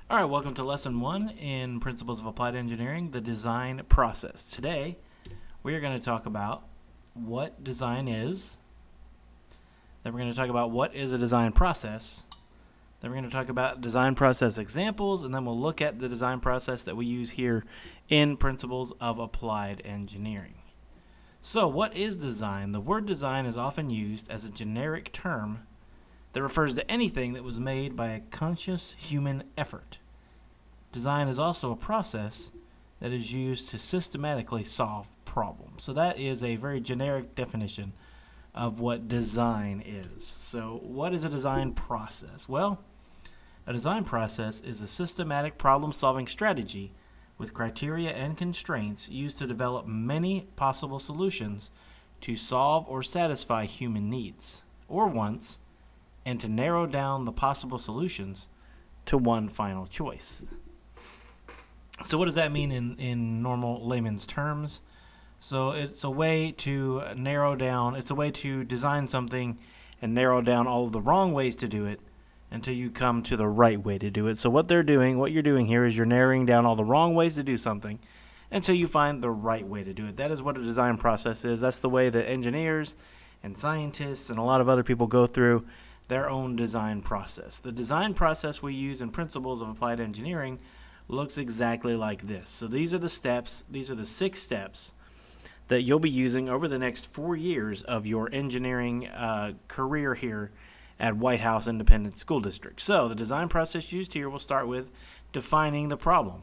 All right, welcome to Lesson 1 in Principles of Applied Engineering, the design process. Today, we are going to talk about what design is. Then we're going to talk about what is a design process. Then we're going to talk about design process examples, and then we'll look at the design process that we use here in Principles of Applied Engineering. So, what is design? The word design is often used as a generic term that refers to anything that was made by a conscious human effort. Design is also a process that is used to systematically solve problems. So that is a very generic definition of what design is. So what is a design process? Well, a design process is a systematic problem-solving strategy with criteria and constraints used to develop many possible solutions to solve or satisfy human needs or wants, and to narrow down the possible solutions to one final choice. So what does that mean in normal layman's terms? So it's a way to it's a way to design something and narrow down all of the wrong ways to do it until you come to the right way to do it. So what you're doing here is you're narrowing down all the wrong ways to do something until you find the right way to do it. That is what a design process is. That's the way that engineers and scientists and a lot of other people go through their own design process. The design process we use in Principles of Applied Engineering looks exactly like this. So these are the 6 steps that you'll be using over the next 4 years of your engineering career here at White House Independent School District. So the design process used here will start with defining the problem.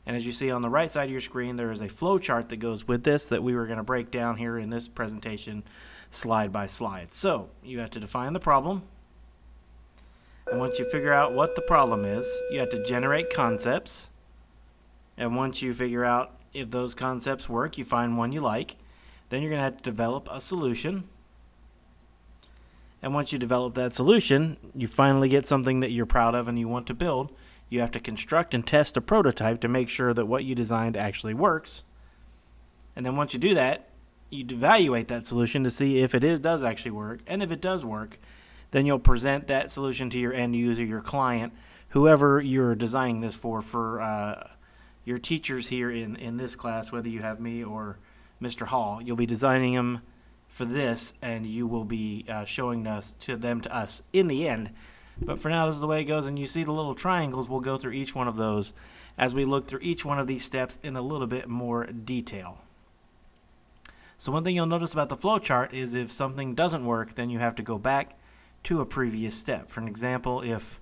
And as you see on the right side of your screen, there is a flow chart that goes with this that we were going to break down here in this presentation slide by slide. So you have to define the problem. And once you figure out what the problem is, you have to generate concepts. And once you figure out if those concepts work, you find one you like. Then you're going to have to develop a solution. And once you develop that solution, you finally get something that you're proud of and you want to build. You have to construct and test a prototype to make sure that what you designed actually works. And then once you do that, you evaluate that solution to see if it does actually work. And if it does work, then you'll present that solution to your end user, your client, whoever you're designing this for your teachers here in this class, whether you have me or Mr. Hall. You'll be designing them for this, and you will be showing them to us in the end. But for now, this is the way it goes, and you see the little triangles. We'll go through each one of those as we look through each one of these steps in a little bit more detail. So one thing you'll notice about the flow chart is if something doesn't work, then you have to go back to a previous step. For an example, if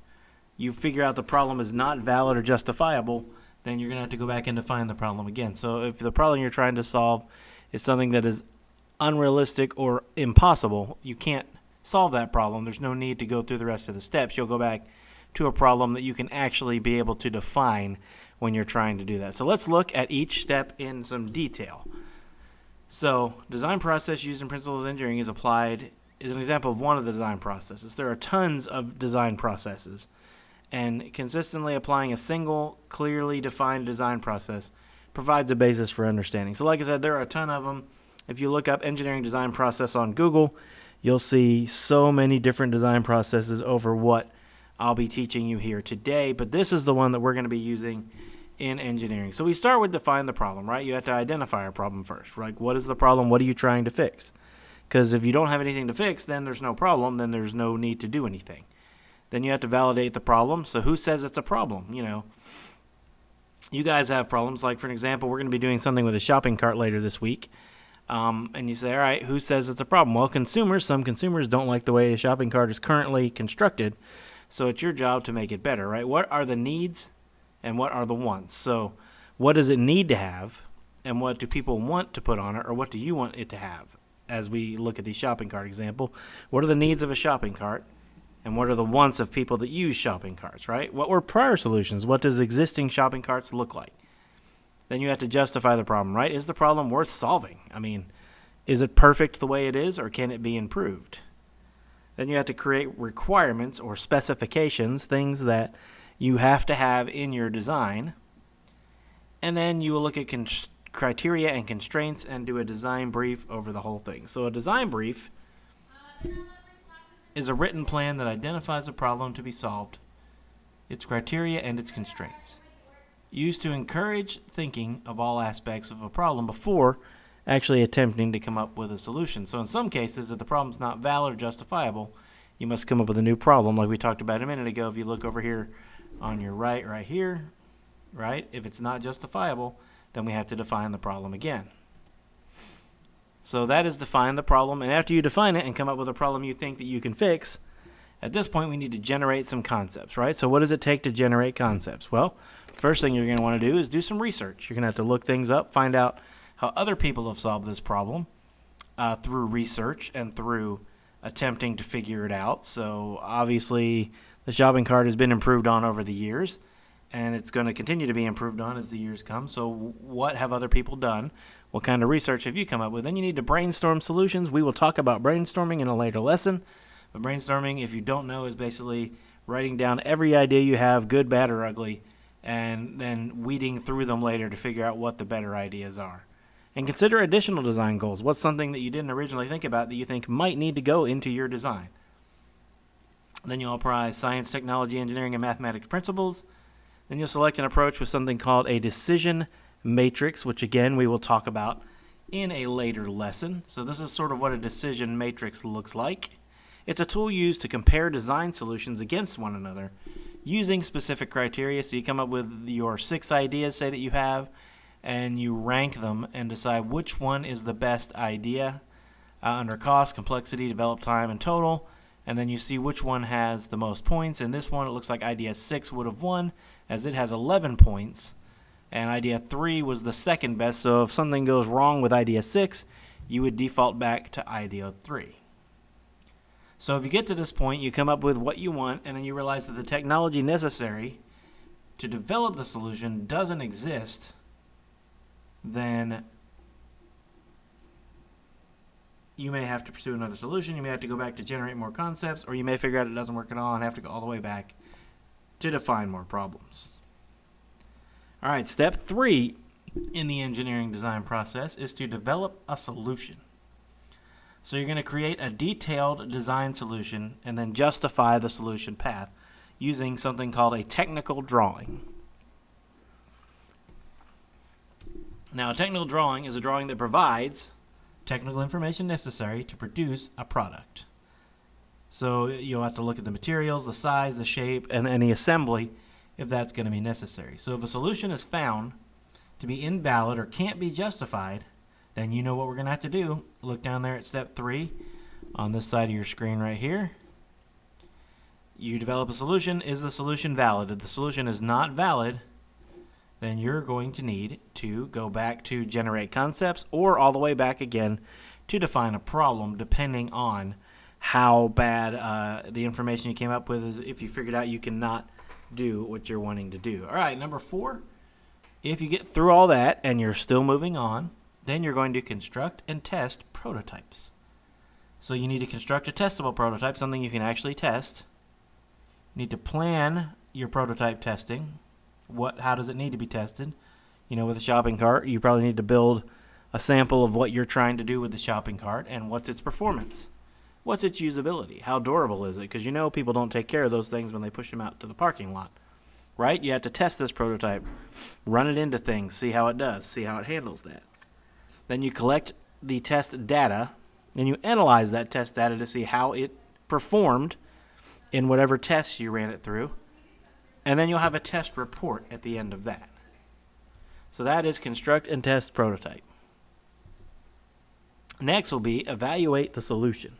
you figure out the problem is not valid or justifiable, then you're going to have to go back and define the problem again. So if the problem you're trying to solve is something that is unrealistic or impossible, you can't solve that problem. There's no need to go through the rest of the steps. You'll go back to a problem that you can actually be able to define when you're trying to do that. So let's look at each step in some detail. So design process used in Principles of Engineering is an example of one of the design processes. There are tons of design processes, and consistently applying a single, clearly defined design process provides a basis for understanding. So like I said, there are a ton of them. If you look up engineering design process on Google, you'll see so many different design processes over what I'll be teaching you here today, but this is the one that we're going to be using in engineering. So we start with define the problem, right? You have to identify a problem first. Like, what is the problem? What are you trying to fix? Because if you don't have anything to fix, then there's no problem. Then there's no need to do anything. Then you have to validate the problem. So who says it's a problem? You guys have problems. Like, for an example, we're going to be doing something with a shopping cart later this week. And you say, all right, who says it's a problem? Well, some consumers don't like the way a shopping cart is currently constructed. So it's your job to make it better, right? What are the needs and what are the wants? So what does it need to have and what do people want to put on it, or what do you want it to have? As we look at the shopping cart example, what are the needs of a shopping cart and what are the wants of people that use shopping carts, right? What were prior solutions? What does existing shopping carts look like? Then you have to justify the problem, right? Is the problem worth solving? I mean, is it perfect the way it is, or can it be improved? Then you have to create requirements or specifications, things that you have to have in your design. And then you will look at criteria and constraints and do a design brief over the whole thing. So a design brief is a written plan that identifies a problem to be solved, its criteria, and its constraints. Used to encourage thinking of all aspects of a problem before actually attempting to come up with a solution. So in some cases, if the problem's not valid or justifiable, you must come up with a new problem, like we talked about a minute ago. If you look over here on your right here, right, if it's not justifiable, then we have to define the problem again. So that is define the problem, and after you define it and come up with a problem you think that you can fix, at this point we need to generate some concepts, right? So what does it take to generate concepts? Well, first thing you're going to want to do is do some research. You're going to have to look things up, find out how other people have solved this problem through research and through attempting to figure it out. So obviously the shopping cart has been improved on over the years, and it's going to continue to be improved on as the years come. So what have other people done? What kind of research have you come up with? Then you need to brainstorm solutions. We will talk about brainstorming in a later lesson. But brainstorming, if you don't know, is basically writing down every idea you have, good, bad, or ugly, and then weeding through them later to figure out what the better ideas are. And consider additional design goals. What's something that you didn't originally think about that you think might need to go into your design? Then you'll apply science, technology, engineering, and mathematics principles. Then you'll select an approach with something called a decision matrix, which again we will talk about in a later lesson. So this is sort of what a decision matrix looks like. It's a tool used to compare design solutions against one another using specific criteria. So you come up with your 6 ideas, say that you have, and you rank them and decide which one is the best idea under cost, complexity, developed time, and total. And then you see which one has the most points. In this one, it looks like idea 6 would have won, as it has 11 points. And idea 3 was the second best, so if something goes wrong with idea 6, you would default back to idea 3. So if you get to this point, you come up with what you want, and then you realize that the technology necessary to develop the solution doesn't exist, then you may have to pursue another solution. You may have to go back to generate more concepts, or you may figure out it doesn't work at all and have to go all the way back to define more problems. All right, step 3 in the engineering design process is to develop a solution. So you're going to create a detailed design solution and then justify the solution path using something called a technical drawing. Now, a technical drawing is a drawing that provides technical information necessary to produce a product. So you'll have to look at the materials, the size, the shape, and any assembly if that's going to be necessary. So if a solution is found to be invalid or can't be justified, then you know what we're going to have to do. Look down there at step 3 on this side of your screen right here. You develop a solution. Is the solution valid? If the solution is not valid, then you're going to need to go back to generate concepts or all the way back again to define a problem, depending on how bad the information you came up with is. If you figured out you cannot do what you're wanting to do. All right, number 4, if you get through all that and you're still moving on, then you're going to construct and test prototypes. So you need to construct a testable prototype, something you can actually test. You need to plan your prototype testing. How does it need to be tested? You know, with a shopping cart, you probably need to build a sample of what you're trying to do with the shopping cart and what's its performance. What's its usability? How durable is it? Because you know people don't take care of those things when they push them out to the parking lot, right? You have to test this prototype, run it into things, see how it does, see how it handles that. Then you collect the test data, and you analyze that test data to see how it performed in whatever tests you ran it through, and then you'll have a test report at the end of that. So that is construct and test prototype. Next will be evaluate the solution.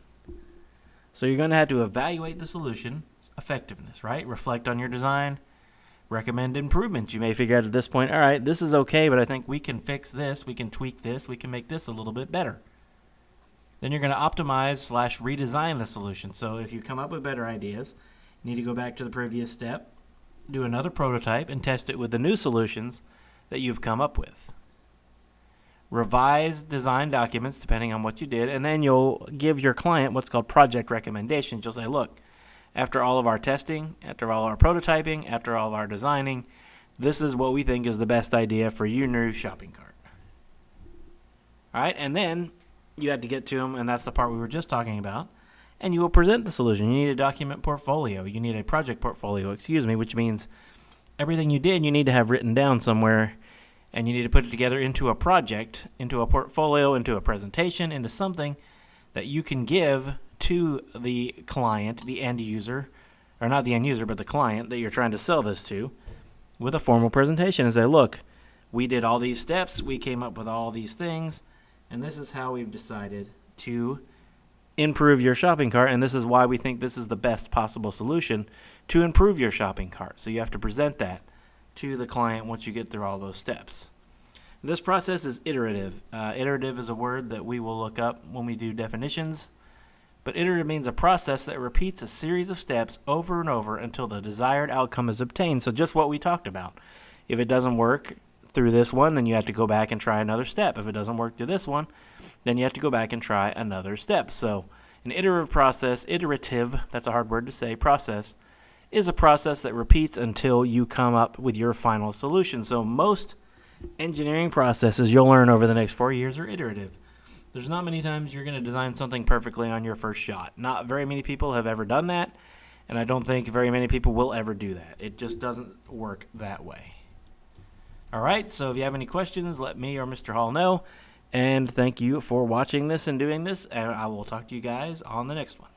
So you're going to have to evaluate the solution's effectiveness, right? Reflect on your design, recommend improvements. You may figure out at this point, all right, this is okay, but I think we can fix this, we can tweak this, we can make this a little bit better. Then you're going to optimize / redesign the solution. So if you come up with better ideas, you need to go back to the previous step, do another prototype, and test it with the new solutions that you've come up with. Revise design documents depending on what you did, and then you'll give your client what's called project recommendations. You'll say, look, after all of our testing, after all our prototyping, after all of our designing, this is what we think is the best idea for your new shopping cart. All right, and then you have to get to them, and that's the part we were just talking about, and you will present the solution. You need a document portfolio. You need a project portfolio, which means everything you did you need to have written down somewhere, and you need to put it together into a project, into a portfolio, into a presentation, into something that you can give to the client, the end user, or not the end user, but the client that you're trying to sell this to, with a formal presentation and say, look, we did all these steps, we came up with all these things, and this is how we've decided to improve your shopping cart, and this is why we think this is the best possible solution to improve your shopping cart. So you have to present that to the client once you get through all those steps. This process is iterative. Iterative is a word that we will look up when we do definitions, but iterative means a process that repeats a series of steps over and over until the desired outcome is obtained. So just what we talked about. If it doesn't work through this one, then you have to go back and try another step. If it doesn't work through this one, then you have to go back and try another step. So an iterative process, that's a hard word to say, process, is a process that repeats until you come up with your final solution. So most engineering processes you'll learn over the next 4 years are iterative. There's not many times you're going to design something perfectly on your first shot. Not very many people have ever done that, and I don't think very many people will ever do that. It just doesn't work that way. All right, so if you have any questions, let me or Mr. Hall know. And thank you for watching this and doing this, and I will talk to you guys on the next one.